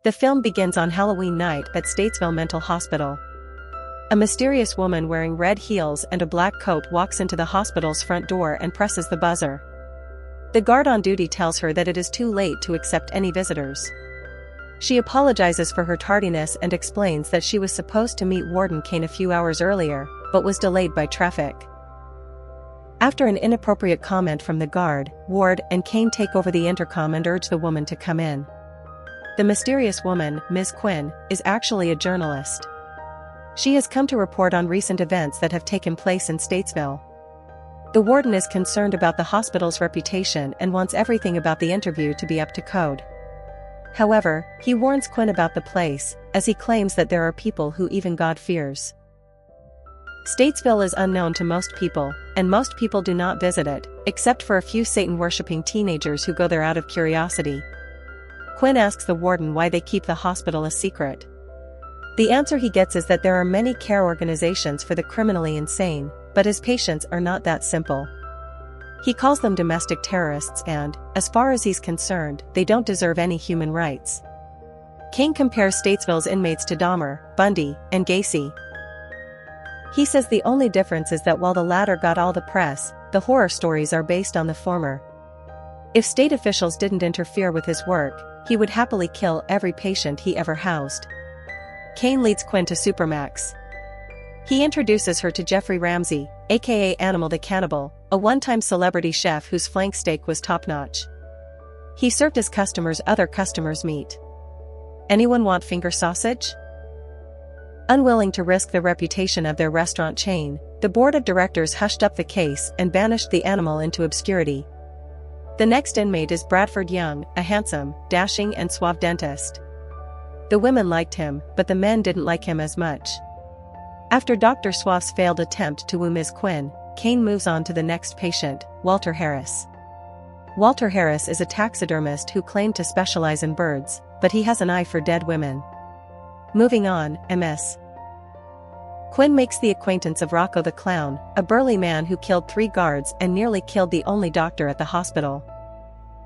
The film begins on Halloween night at Statesville Mental Hospital. A mysterious woman wearing red heels and a black coat walks into the hospital's front door and presses the buzzer. The guard on duty tells her that it is too late to accept any visitors. She apologizes for her tardiness and explains that she was supposed to meet Warden Kane a few hours earlier, but was delayed by traffic. After an inappropriate comment from the guard, Ward and Kane take over the intercom and urge the woman to come in. The mysterious woman, Ms. Quinn, is actually a journalist. She has come to report on recent events that have taken place in Statesville. The warden is concerned about the hospital's reputation and wants everything about the interview to be up to code. However, he warns Quinn about the place, as he claims that there are people who even God fears. Statesville is unknown to most people, and most people do not visit it, except for a few Satan-worshipping teenagers who go there out of curiosity. Quinn asks the warden why they keep the hospital a secret. The answer he gets is that there are many care organizations for the criminally insane, but his patients are not that simple. He calls them domestic terrorists and, as far as he's concerned, they don't deserve any human rights. Kane compares Statesville's inmates to Dahmer, Bundy, and Gacy. He says the only difference is that while the latter got all the press, the horror stories are based on the former. If state officials didn't interfere with his work, he would happily kill every patient he ever housed. Kane leads Quinn to Supermax. He introduces her to Jeffrey Ramsey, aka Animal the Cannibal, a one-time celebrity chef whose flank steak was top-notch. He served his customers other customers' meat. Anyone want finger sausage? Unwilling to risk the reputation of their restaurant chain, the board of directors hushed up the case and banished the animal into obscurity. The next inmate is Bradford Young, a handsome, dashing and suave dentist. The women liked him, but the men didn't like him as much. After Dr. Suave's failed attempt to woo Ms. Quinn, Kane moves on to the next patient, Walter Harris. Walter Harris is a taxidermist who claimed to specialize in birds, but he has an eye for dead women. Moving on, Ms. Quinn makes the acquaintance of Rocco the Clown, a burly man who killed 3 guards and nearly killed the only doctor at the hospital.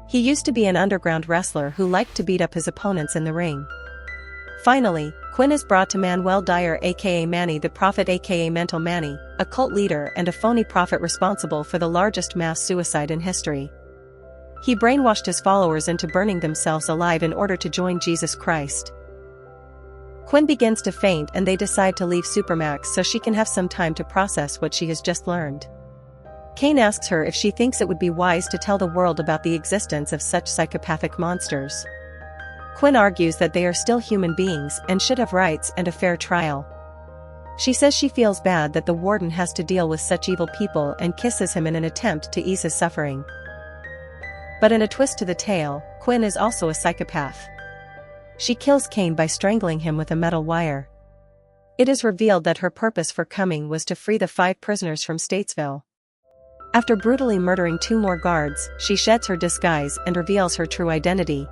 He used to be an underground wrestler who liked to beat up his opponents in the ring. Finally, Quinn is brought to Manuel Dyer aka Manny the Prophet aka Mental Manny, a cult leader and a phony prophet responsible for the largest mass suicide in history. He brainwashed his followers into burning themselves alive in order to join Jesus Christ. Quinn begins to faint and they decide to leave Supermax so she can have some time to process what she has just learned. Kane asks her if she thinks it would be wise to tell the world about the existence of such psychopathic monsters. Quinn argues that they are still human beings and should have rights and a fair trial. She says she feels bad that the warden has to deal with such evil people and kisses him in an attempt to ease his suffering. But in a twist to the tale, Quinn is also a psychopath. She kills Kane by strangling him with a metal wire. It is revealed that her purpose for coming was to free the 5 prisoners from Statesville. After brutally murdering 2 more guards, she sheds her disguise and reveals her true identity.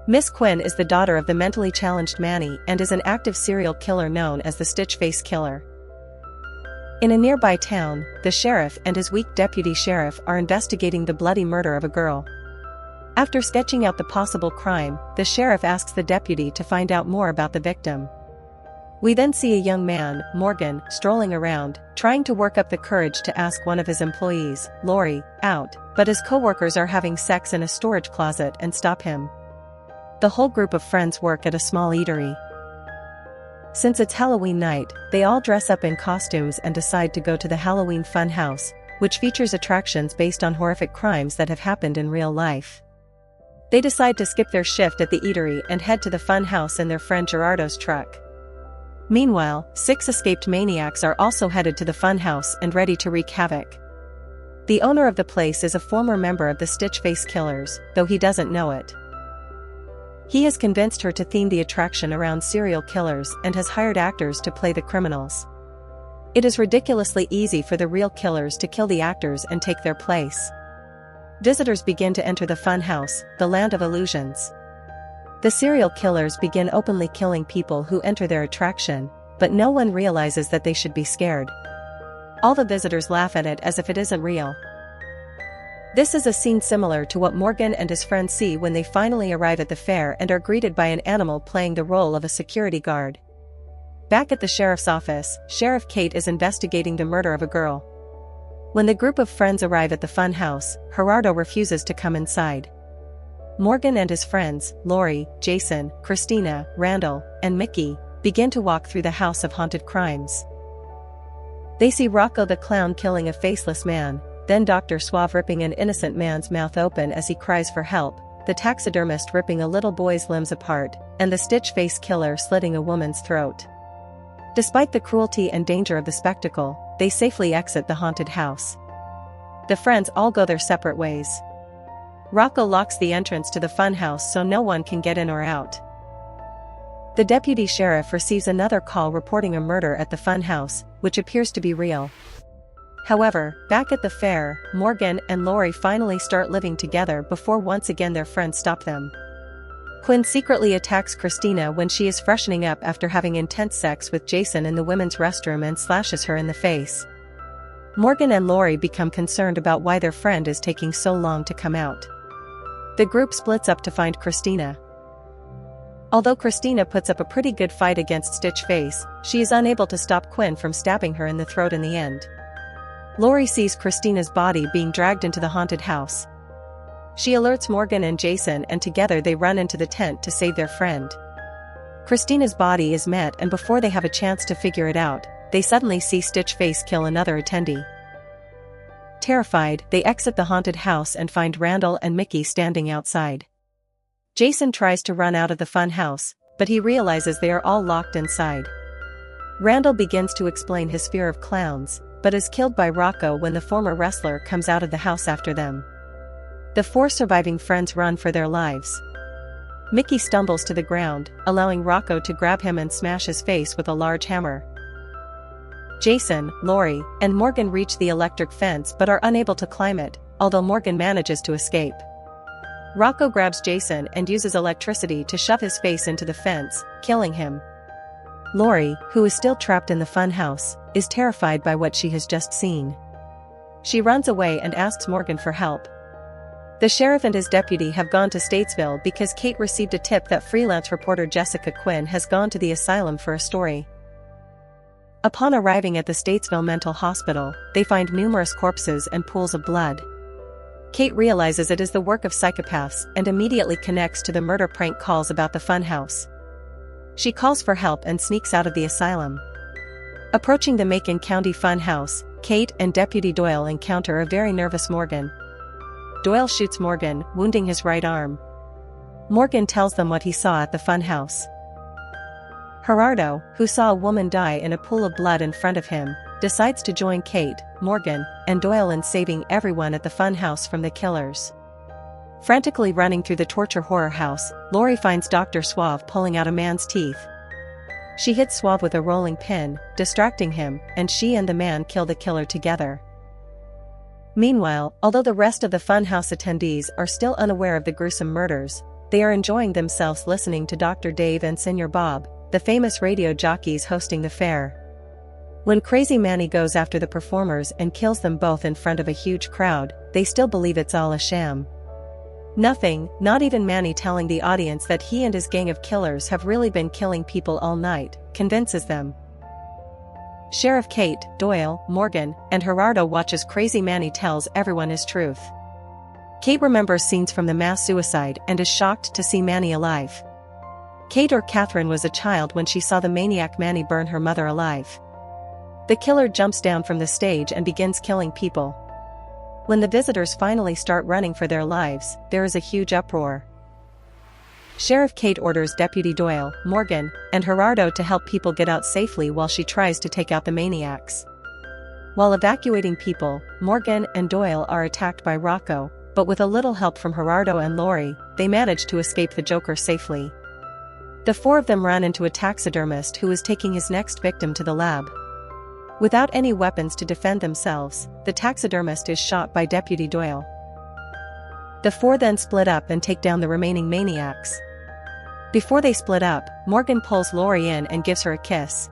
Miss Quinn is the daughter of the mentally challenged Manny and is an active serial killer known as the Stitch-Face Killer. In a nearby town, the sheriff and his weak deputy sheriff are investigating the bloody murder of a girl. After sketching out the possible crime, the sheriff asks the deputy to find out more about the victim. We then see a young man, Morgan, strolling around, trying to work up the courage to ask one of his employees, Lori, out, but his co-workers are having sex in a storage closet and stop him. The whole group of friends work at a small eatery. Since it's Halloween night, they all dress up in costumes and decide to go to the Halloween Funhouse, which features attractions based on horrific crimes that have happened in real life. They decide to skip their shift at the eatery and head to the Funhouse in their friend Gerardo's truck. Meanwhile, 6 escaped maniacs are also headed to the Funhouse and ready to wreak havoc. The owner of the place is a former member of the Stitch-Face Killers, though he doesn't know it. He has convinced her to theme the attraction around serial killers and has hired actors to play the criminals. It is ridiculously easy for the real killers to kill the actors and take their place. Visitors begin to enter the Funhouse, the land of illusions. The serial killers begin openly killing people who enter their attraction, but no one realizes that they should be scared. All the visitors laugh at it as if it isn't real. This is a scene similar to what Morgan and his friends see when they finally arrive at the fair and are greeted by an animal playing the role of a security guard. Back at the sheriff's office, Sheriff Kate is investigating the murder of a girl. When the group of friends arrive at the fun house, Gerardo refuses to come inside. Morgan and his friends, Lori, Jason, Christina, Randall, and Mickey, begin to walk through the house of haunted crimes. They see Rocco the clown killing a faceless man, then Dr. Suave ripping an innocent man's mouth open as he cries for help, the taxidermist ripping a little boy's limbs apart, and the Stitch-face killer slitting a woman's throat. Despite the cruelty and danger of the spectacle, they safely exit the haunted house. The friends all go their separate ways. Rocco locks the entrance to the funhouse so no one can get in or out. The deputy sheriff receives another call reporting a murder at the funhouse, which appears to be real. However, back at the fair, Morgan and Lori finally start living together before once again their friends stop them. Quinn secretly attacks Christina when she is freshening up after having intense sex with Jason in the women's restroom and slashes her in the face. Morgan and Lori become concerned about why their friend is taking so long to come out. The group splits up to find Christina. Although Christina puts up a pretty good fight against Stitch-face, she is unable to stop Quinn from stabbing her in the throat in the end. Lori sees Christina's body being dragged into the haunted house. She alerts Morgan and Jason and together they run into the tent to save their friend. Christina's body is met and before they have a chance to figure it out, they suddenly see Stitch-face kill another attendee. Terrified, they exit the haunted house and find Randall and Mickey standing outside. Jason tries to run out of the fun house, but he realizes they are all locked inside. Randall begins to explain his fear of clowns, but is killed by Rocco when the former wrestler comes out of the house after them. The four surviving friends run for their lives. Mickey stumbles to the ground, allowing Rocco to grab him and smash his face with a large hammer. Jason, Lori, and Morgan reach the electric fence but are unable to climb it, although Morgan manages to escape. Rocco grabs Jason and uses electricity to shove his face into the fence, killing him. Lori, who is still trapped in the funhouse, is terrified by what she has just seen. She runs away and asks Morgan for help. The sheriff and his deputy have gone to Statesville because Kate received a tip that freelance reporter Jessica Quinn has gone to the asylum for a story. Upon arriving at the Statesville mental hospital, they find numerous corpses and pools of blood. Kate realizes it is the work of psychopaths and immediately connects to the murder prank calls about the funhouse. She calls for help and sneaks out of the asylum. Approaching the Macon County funhouse, Kate and Deputy Doyle encounter a very nervous Morgan. Doyle shoots Morgan, wounding his right arm. Morgan tells them what he saw at the funhouse. Gerardo, who saw a woman die in a pool of blood in front of him, decides to join Kate, Morgan, and Doyle in saving everyone at the funhouse from the killers. Frantically running through the torture horror house, Lori finds Dr. Suave pulling out a man's teeth. She hits Suave with a rolling pin, distracting him, and she and the man kill the killer together. Meanwhile, although the rest of the funhouse attendees are still unaware of the gruesome murders, they are enjoying themselves listening to Dr. Dave and Senior Bob, the famous radio jockeys hosting the fair. When Crazy Manny goes after the performers and kills them both in front of a huge crowd, they still believe it's all a sham. Nothing, not even Manny telling the audience that he and his gang of killers have really been killing people all night, convinces them. Sheriff Kate, Doyle, Morgan, and Gerardo watch as Crazy Manny tells everyone his truth. Kate remembers scenes from the mass suicide and is shocked to see Manny alive. Kate or Catherine was a child when she saw the maniac Manny burn her mother alive. The killer jumps down from the stage and begins killing people. When the visitors finally start running for their lives, there is a huge uproar. Sheriff Kate orders Deputy Doyle, Morgan, and Gerardo to help people get out safely while she tries to take out the maniacs. While evacuating people, Morgan and Doyle are attacked by Rocco, but with a little help from Gerardo and Lori, they manage to escape the Joker safely. The four of them run into a taxidermist who is taking his next victim to the lab. Without any weapons to defend themselves, the taxidermist is shot by Deputy Doyle. The four then split up and take down the remaining maniacs. Before they split up, Morgan pulls Lori in and gives her a kiss.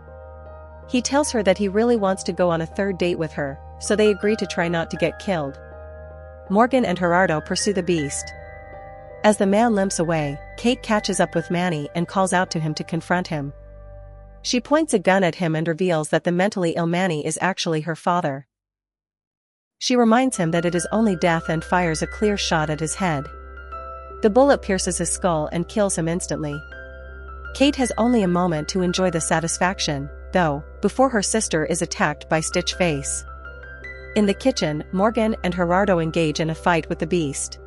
He tells her that he really wants to go on a third date with her, so they agree to try not to get killed. Morgan and Gerardo pursue the beast. As the man limps away, Kate catches up with Manny and calls out to him to confront him. She points a gun at him and reveals that the mentally ill Manny is actually her father. She reminds him that it is only death and fires a clear shot at his head. The bullet pierces his skull and kills him instantly. Kate has only a moment to enjoy the satisfaction, though, before her sister is attacked by Stitch Face. In the kitchen, Morgan and Gerardo engage in a fight with the beast.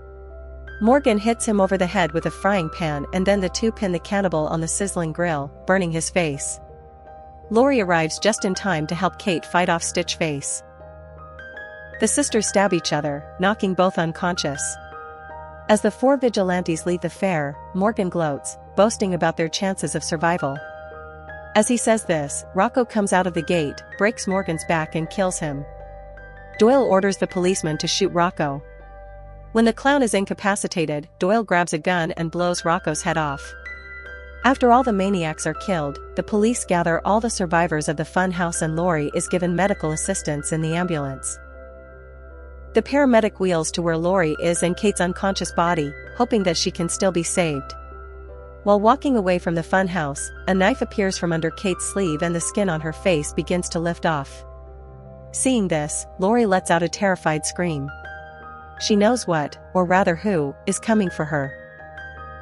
Morgan hits him over the head with a frying pan and then the two pin the cannibal on the sizzling grill, burning his face. Lori arrives just in time to help Kate fight off Stitch Face. The sisters stab each other, knocking both unconscious. As the four vigilantes leave the fair, Morgan gloats, boasting about their chances of survival. As he says this, Rocco comes out of the gate, breaks Morgan's back and kills him. Doyle orders the policeman to shoot Rocco. When the clown is incapacitated, Doyle grabs a gun and blows Rocco's head off. After all the maniacs are killed, the police gather all the survivors of the funhouse and Lori is given medical assistance in the ambulance. The paramedic wheels to where Lori is and Kate's unconscious body, hoping that she can still be saved. While walking away from the funhouse, a knife appears from under Kate's sleeve and the skin on her face begins to lift off. Seeing this, Lori lets out a terrified scream. She knows what, or rather who, is coming for her.